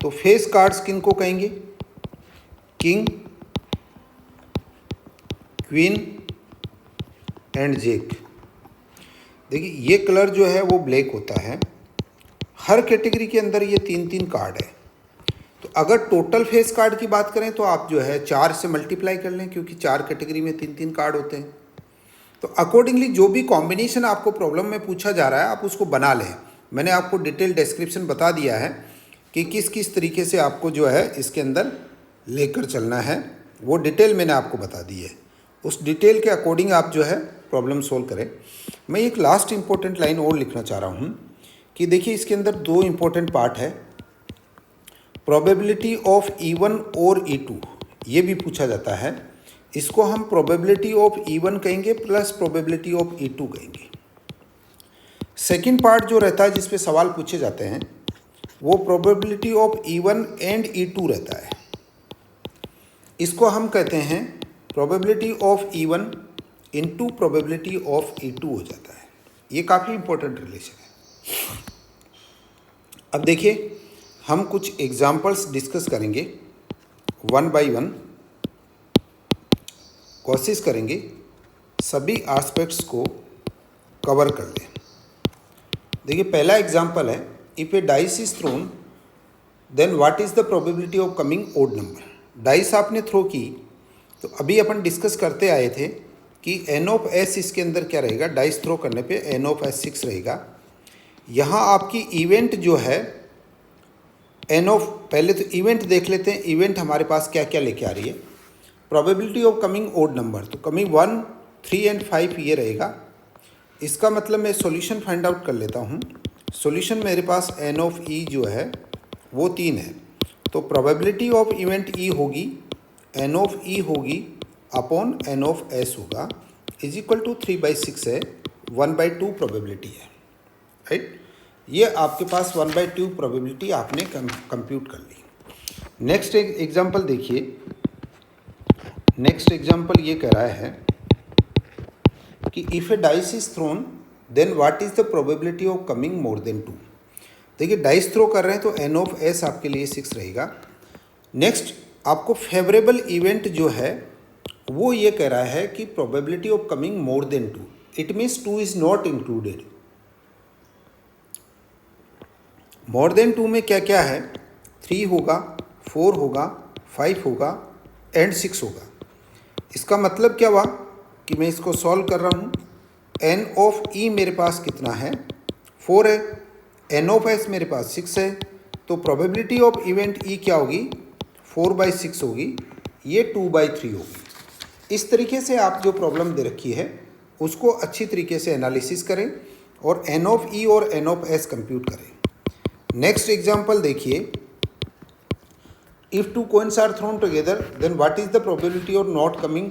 तो फेस कार्ड्स किन को कहेंगे, किंग, क्वीन एंड जेक। देखिए ये कलर जो है वो ब्लैक होता है। हर कैटेगरी के अंदर ये 3-3 कार्ड है। तो अगर टोटल फेस कार्ड की बात करें तो आप जो है 4 से मल्टीप्लाई कर लें, क्योंकि 4 कैटेगरी में 3-3 कार्ड होते हैं। तो अकॉर्डिंगली जो भी कॉम्बिनेशन आपको प्रॉब्लम में पूछा जा रहा है आप उसको बना लें। मैंने आपको डिटेल डिस्क्रिप्शन बता दिया है कि किस किस तरीके से आपको जो है इसके अंदर लेकर चलना है, वो डिटेल मैंने आपको बता दी है। उस डिटेल के अकॉर्डिंग आप जो है प्रॉब्लम सोल्व करें। मैं एक लास्ट इंपॉर्टेंट लाइन और लिखना चाह रहा हूँ कि देखिए इसके अंदर 2 इंपॉर्टेंट पार्ट है। प्रोबेबिलिटी ऑफ E1 और E2 ये भी पूछा जाता है। इसको हम प्रोबेबिलिटी ऑफ E1 कहेंगे प्लस प्रोबेबिलिटी ऑफ E2 कहेंगे। सेकंड पार्ट जो रहता है जिस पे सवाल पूछे जाते हैं वो probability of E1 and E2 रहता है। इसको हम कहते हैं probability of E1 into probability of E2 हो जाता है। ये काफ़ी इंपॉर्टेंट रिलेशन है। अब देखिए हम कुछ एग्जाम्पल्स डिस्कस करेंगे 1 by 1। कोशिश करेंगे सभी एस्पेक्ट्स को कवर कर लें। देखिए पहला एग्जाम्पल है, if a dice is thrown then what is the probability of coming odd number. Dice आपने थ्रो की तो अभी अपन डिस्कस करते आए थे कि n ऑफ s इसके अंदर क्या रहेगा, डाइस थ्रो करने पे n ऑफ s 6 रहेगा। यहाँ आपकी इवेंट जो है n ऑफ, पहले तो इवेंट देख लेते हैं, इवेंट हमारे पास क्या क्या लेके आ रही है। Probability of coming odd number, तो कमिंग 1, 3 एंड 5 ये रहेगा। इसका मतलब मैं सॉल्यूशन फाइंड आउट कर लेता हूँ। सॉल्यूशन मेरे पास n ऑफ e जो है वो 3 है, तो प्रोबेबिलिटी ऑफ इवेंट e होगी, n ऑफ e होगी अपॉन n ऑफ s होगा, इज इक्वल टू 3/6 है, 1/2 प्रोबेबिलिटी है, राइट। ये आपके पास 1/2 प्रोबेबिलिटी आपने कंप्यूट कर ली। नेक्स्ट एग्जांपल देखिए। नेक्स्ट एग्जांपल ये कह रहा है कि if a dice is thrown then what is the probability of coming more than 2। देखिए डाइस थ्रो कर रहे हैं तो n ऑफ s आपके लिए 6 रहेगा। नेक्स्ट आपको फेवरेबल इवेंट जो है वो ये कह रहा है कि probability of coming more than 2। It means 2 is not included. More than 2 में क्या क्या है, 3 होगा, 4 होगा, 5 होगा एंड 6 होगा। इसका मतलब क्या हुआ कि मैं इसको सॉल्व कर रहा हूँ। एन ऑफ ई मेरे पास कितना है, 4 है, एन ऑफ एस मेरे पास 6 है, तो प्रोबेबिलिटी ऑफ इवेंट ई क्या होगी, 4/6 होगी, ये 2/3 होगी। इस तरीके से आप जो प्रॉब्लम दे रखी है उसको अच्छी तरीके से एनालिसिस करें और एन ऑफ ई और एन ऑफ एस कंप्यूट करें। नेक्स्ट एग्जाम्पल देखिए, if 2 coins are thrown together then what is the probability of not coming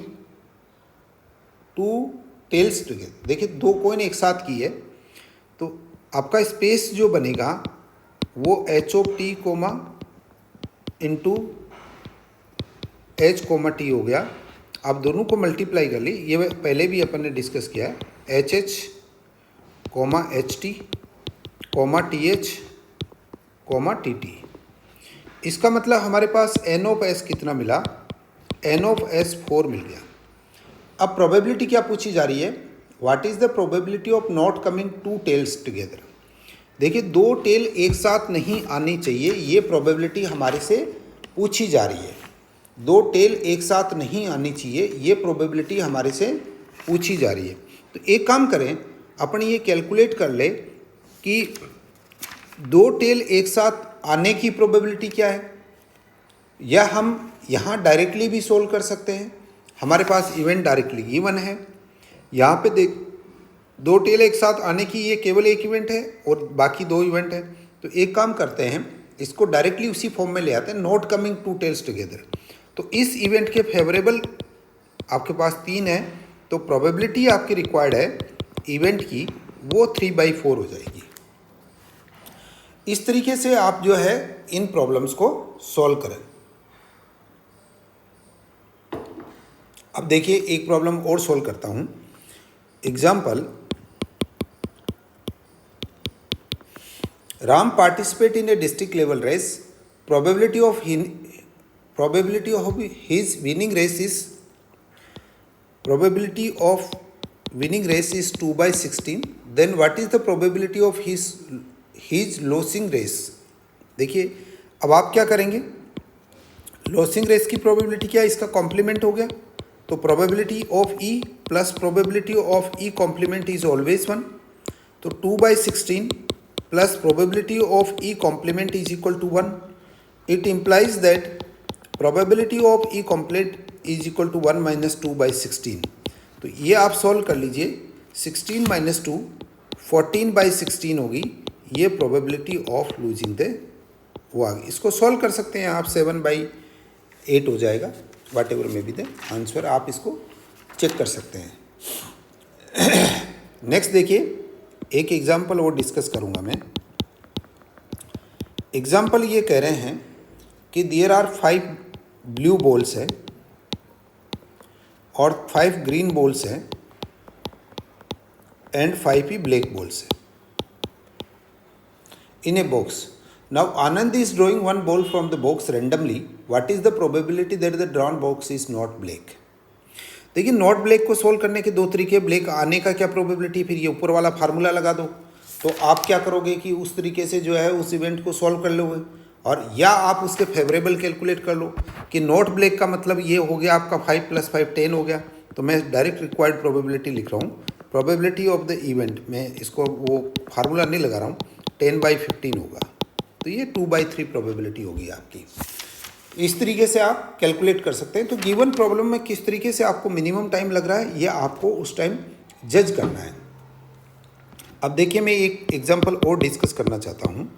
2 tails together। देखिए 2 कोइन एक साथ की है तो आपका स्पेस जो बनेगा वो H of T comma into H comma T हो गया। आप दोनों को मल्टीप्लाई कर ली, ये पहले भी अपन ने डिस्कस किया है, H H comma H T comma T H comma T T. इसका मतलब हमारे पास एन ऑफ एस कितना मिला, एन ऑफ एस 4 मिल गया। अब प्रोबेबिलिटी क्या पूछी जा रही है, what is the probability of not coming 2 tails together. देखिए 2 टेल एक साथ नहीं आनी चाहिए, ये प्रोबेबिलिटी हमारे से पूछी जा रही है। 2 टेल एक साथ नहीं आनी चाहिए, ये प्रोबेबिलिटी हमारे से पूछी जा रही है। तो एक काम करें, अपन ये कैलकुलेट कर ले कि 2 टेल एक साथ आने की प्रोबेबिलिटी क्या है, या हम यहाँ डायरेक्टली भी सोल्व कर सकते हैं। हमारे पास इवेंट डायरेक्टली गिवन है, यहाँ पे देख 2 टेल एक साथ आने की ये केवल एक इवेंट है और बाकी 2 इवेंट है। तो एक काम करते हैं, इसको डायरेक्टली उसी फॉर्म में ले आते हैं, नॉट कमिंग 2 टेल्स टुगेदर। तो इस इवेंट के फेवरेबल आपके पास 3 है, तो प्रोबेबिलिटी आपकी रिक्वायर्ड है इवेंट की वो 3/4 हो जाएगी। इस तरीके से आप जो है इन प्रॉब्लम्स को सॉल्व करें। अब देखिए एक प्रॉब्लम और सॉल्व करता हूं। Example, Ram participate in a district level race, probability of his winning race is 2/16। Then what is the probability of his losing race. देखिए अब आप क्या करेंगे, लॉसिंग रेस की प्रोबेबिलिटी क्या है, इसका कॉम्प्लीमेंट हो गया, तो probability of E plus probability of e complement is always 1। तो 2/16 plus probability of e complement is equal to 1। It implies that probability of e complement is equal to 1 - 2/16। तो ये आप सॉल्व कर लीजिए, 16 - 2 14/16 होगी, ये प्रोबेबिलिटी ऑफ लूजिंग द वो आ गई। इसको सॉल्व कर सकते हैं आप, 7/8 हो जाएगा, वाट एवर में भी द आंसर, आप इसको चेक कर सकते हैं। नेक्स्ट देखिए, एक एग्जाम्पल और डिस्कस करूंगा मैं। एग्जाम्पल ये कह रहे हैं कि देयर आर 5 ब्लू बॉल्स है और 5 ग्रीन बॉल्स हैं एंड 5 ही ब्लैक बॉल्स है in a box. Now Anand is drawing one ball from the box randomly. What is the probability that the drawn box is not black? देखिए not black को solve करने के 2 तरीके, black आने का क्या probability, फिर ये ऊपर वाला फार्मूला लगा दो। तो आप क्या करोगे कि उस तरीके से जो है उस इवेंट को सॉल्व कर लोगे, और या आप उसके फेवरेबल कैलकुलेट कर लो कि नॉट ब्लैक का मतलब ये हो गया आपका 5 + 5 10 हो गया। तो मैं डायरेक्ट रिक्वायर्ड प्रोबेबिलिटी लिख रहा हूँ, प्रोबेबिलिटी ऑफ द इवेंट, मैं इसको वो फार्मूला नहीं लगा रहा हूँ, 10/15 होगा, तो ये 2/3 प्रोबेबिलिटी होगी आपकी। इस तरीके से आप कैलकुलेट कर सकते हैं। तो गिवन प्रॉब्लम में किस तरीके से आपको मिनिमम टाइम लग रहा है, ये आपको उस टाइम जज करना है। अब देखिए मैं एक एग्जांपल और डिस्कस करना चाहता हूँ।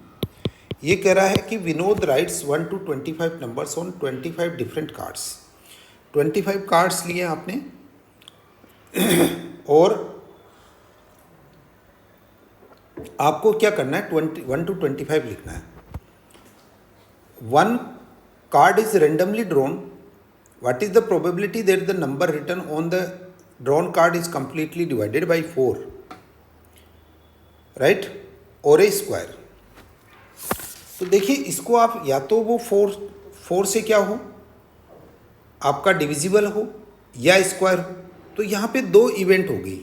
ये कह रहा है कि Vinod rights 1 to 25 numbers on 25 different cards. 25 cards लिए आपने और आपको क्या करना है, 1 to 25 लिखना है। 1 card is randomly drawn. What is the probability that the number written on the drawn card is completely divided by 4, right, or a square? तो देखिए इसको आप या तो वो 4 से क्या हो आपका डिविजिबल हो या स्क्वायर हो। तो यहाँ पे 2 इवेंट हो गई,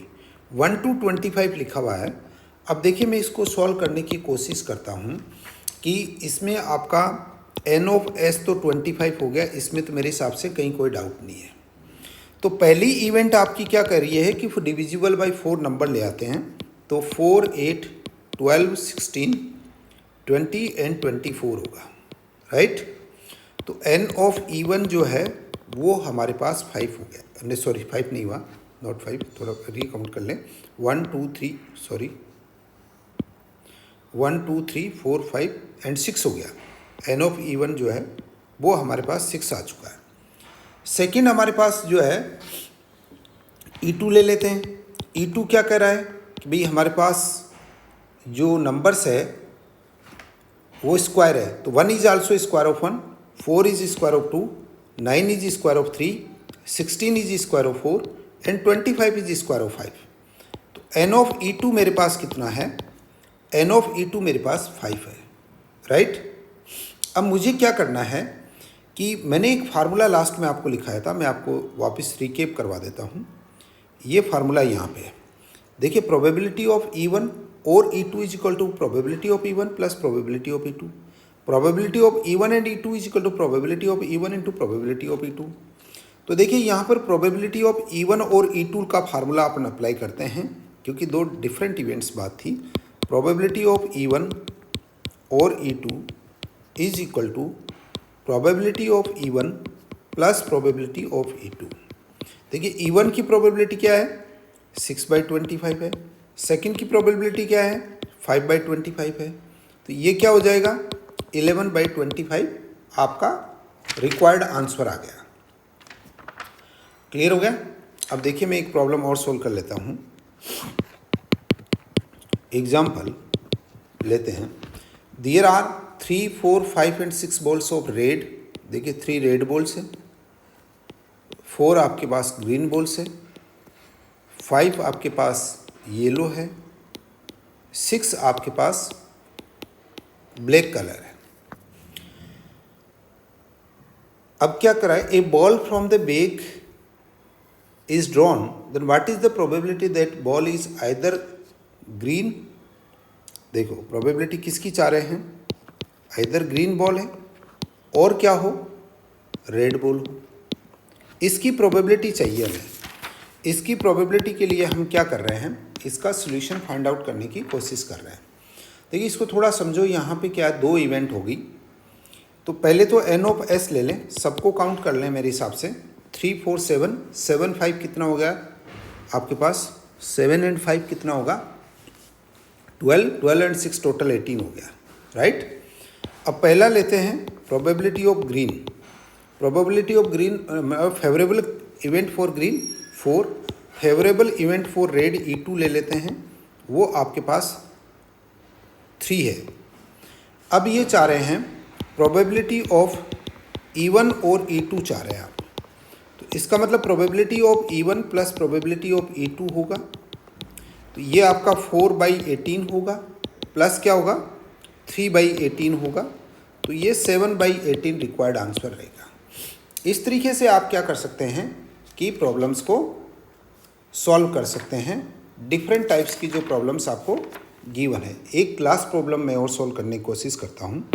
1 to 25 लिखा हुआ है। अब देखिए मैं इसको सॉल्व करने की कोशिश करता हूँ कि इसमें आपका n ऑफ s तो 25 हो गया, इसमें तो मेरे हिसाब से कहीं कोई डाउट नहीं है। तो पहली इवेंट आपकी क्या कर रही है कि डिविजिबल बाई 4 नंबर ले आते हैं, तो 4, 8, 12, 16, 20 एंड 24 होगा, राइट। तो n ऑफ इवन जो है वो हमारे पास 5 हो गया, नहीं सॉरी 5 नहीं हुआ, नॉट 5, थोड़ा रिकाउंट कर लें, 1 2 3 सॉरी 1 2 3 4 5 एंड 6 हो गया। n ऑफ इवन जो है वो हमारे पास 6 आ चुका है। सेकंड हमारे पास जो है E2 ले लेते हैं। E2 क्या कह रहा है कि भाई हमारे पास जो नंबर्स है वो स्क्वायर है, तो 1 is also square of 1, 4 is square of 2, 9 is square of 3, 16 is square of 4 and 25 is square of 5। तो n ऑफ E2 मेरे पास कितना है, n ऑफ E2 मेरे पास 5 है, राइट। अब मुझे क्या करना है कि मैंने एक फार्मूला लास्ट में आपको लिखाया था, मैं आपको वापस रिकेप करवा देता हूँ। ये फार्मूला यहाँ पे है, देखिए प्रोबेबिलिटी ऑफ E1 और E2 is equal to probability of E1 plus probability of E2। Probability of E1 and E2 is equal to probability of E1 into probability of E2। तो देखिए यहाँ पर प्रोबेबिलिटी ऑफ E1 और E2 का formula अपन apply करते हैं, क्योंकि दो डिफरेंट इवेंट्स बात थी। प्रोबेबिलिटी ऑफ E1 और E2 is equal to probability of E1 plus probability of E2। देखिए E1 की प्रोबेबिलिटी क्या है, 6/25 है, सेकंड की प्रोबेबिलिटी क्या है, 5/25 है, तो ये क्या हो जाएगा 11/25 आपका रिक्वायर्ड आंसर आ गया। क्लियर हो गया। अब देखिए मैं एक प्रॉब्लम और सोल्व कर लेता हूँ। एग्जाम्पल लेते हैं, there are 3, 4, 5 and 6 balls of red. देखिए 3 रेड बॉल्स है, 4 आपके पास ग्रीन बॉल्स है, 5 आपके पास येलो है, 6 आपके पास ब्लैक कलर है। अब क्या करा है, a ball from the bag is drawn, then what is the probability that ball is either green. देखो प्रोबेबिलिटी किसकी चाह रहे हैं, आइदर ग्रीन बॉल है और क्या हो, रेड बॉल हो। इसकी प्रोबेबिलिटी चाहिए हमें। इसकी प्रोबेबिलिटी के लिए हम क्या कर रहे हैं, इसका सॉल्यूशन फाइंड आउट करने की कोशिश कर रहे हैं। देखिए इसको थोड़ा समझो, यहाँ पे क्या 2 इवेंट होगी। तो पहले तो n ऑफ s ले लें, सबको काउंट कर लें मेरे हिसाब से, 3, 4, 7, 7, 5 कितना हो गया आपके पास, 7 एंड 5 कितना होगा 12, 12 एंड 6 टोटल 18 हो गया, राइट। अब पहला लेते हैं probability of green. Probability of green, favourable event for green 4, favourable event for red E2 ले लेते हैं, वो आपके पास 3 है। अब ये चाह रहे हैं प्रोबेबिलिटी ऑफ E1 और E2 चाह रहे हैं आप, तो इसका मतलब probability of E1 plus probability of E2 होगा, तो ये आपका 4/18 होगा, प्लस क्या होगा 3/18 होगा, तो ये 7/18 रिक्वायर्ड आंसर रहेगा। इस तरीके से आप क्या कर सकते हैं कि प्रॉब्लम्स को सॉल्व कर सकते हैं, डिफरेंट टाइप्स की जो प्रॉब्लम्स आपको गिवन है। एक क्लास प्रॉब्लम मैं और सॉल्व करने की कोशिश करता हूँ।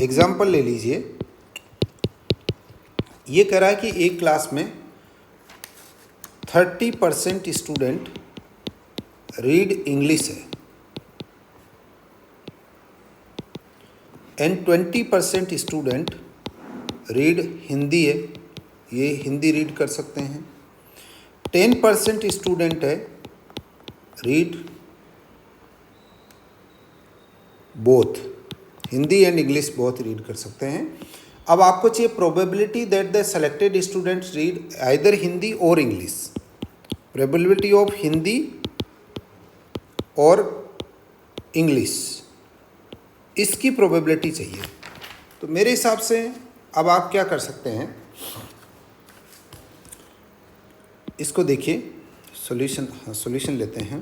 एग्जाम्पल ले लीजिए, ये कह रहा है कि एक क्लास में 30% स्टूडेंट रीड इंग्लिश है एंड 20% स्टूडेंट रीड हिंदी है, ये हिंदी रीड कर सकते हैं। 10% स्टूडेंट है read both, Hindi and English both read कर सकते हैं। अब आपको चाहिए probability that the selected students read either Hindi और इंग्लिश। प्रोबेबिलिटी ऑफ हिंदी और इंग्लिश, इसकी प्रोबेबिलिटी चाहिए। तो मेरे हिसाब से अब आप क्या कर सकते हैं, इसको देखिए सॉल्यूशन लेते हैं।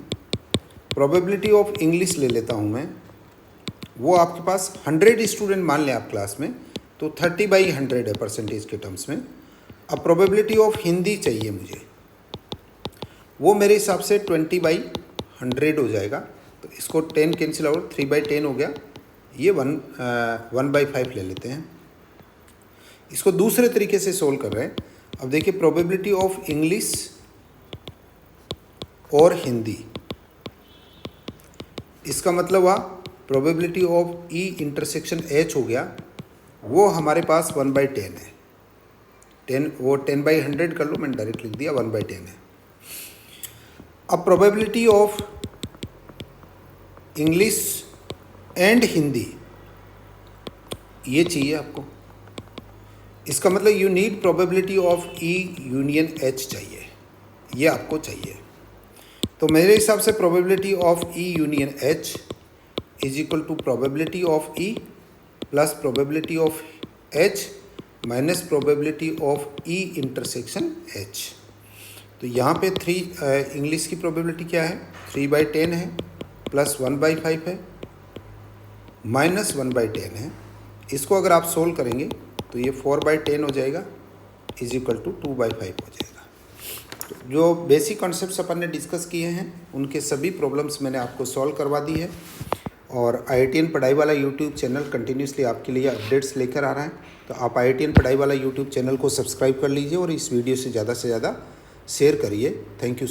प्रोबेबिलिटी ऑफ इंग्लिश ले लेता हूँ मैं, वो आपके पास 100 स्टूडेंट मान लें आप क्लास में, तो 30/100 है परसेंटेज के टर्म्स में। अब प्रोबेबिलिटी ऑफ हिंदी चाहिए मुझे, वो मेरे हिसाब से 20/100 हो जाएगा। तो इसको 10 कैंसिल आउट, 3/10 हो गया। ये 1/5 ले लेते हैं। इसको दूसरे तरीके से सोल्व कर रहे हैं। अब देखिए प्रोबेबिलिटी ऑफ इंग्लिश और हिंदी, इसका मतलब हुआ probability of E intersection H हो गया, वो हमारे पास 1/10 है। 10 वो 10/100 कर लो, मैंने डायरेक्ट लिख दिया, 1/10 है। अब probability of English and Hindi ये चाहिए आपको। इसका मतलब you need probability of E union H चाहिए, ये आपको चाहिए। तो मेरे हिसाब से probability of E union H is equal to probability of E plus probability of H minus probability of E intersection H. तो यहाँ पे 3 इंग्लिश की प्रोबेबिलिटी क्या है, 3/10 है, प्लस 1/5 है, माइनस 1/10 है। इसको अगर आप सोल्व करेंगे तो ये 4/10 हो जाएगा, इज इक्वल टू 2/5 हो जाएगा। तो जो बेसिक कॉन्सेप्ट्स अपन ने डिस्कस किए हैं उनके सभी प्रॉब्लम्स मैंने आपको सॉल्व करवा दी है। और IITN पढ़ाई वाला यूट्यूब चैनल कंटिन्यूसली आपके लिए अपडेट्स लेकर आ रहा है। तो आप IITN पढ़ाई वाला यूट्यूब चैनल को सब्सक्राइब कर लीजिए और इस वीडियो से ज़्यादा शेयर करिए। Thank you so much.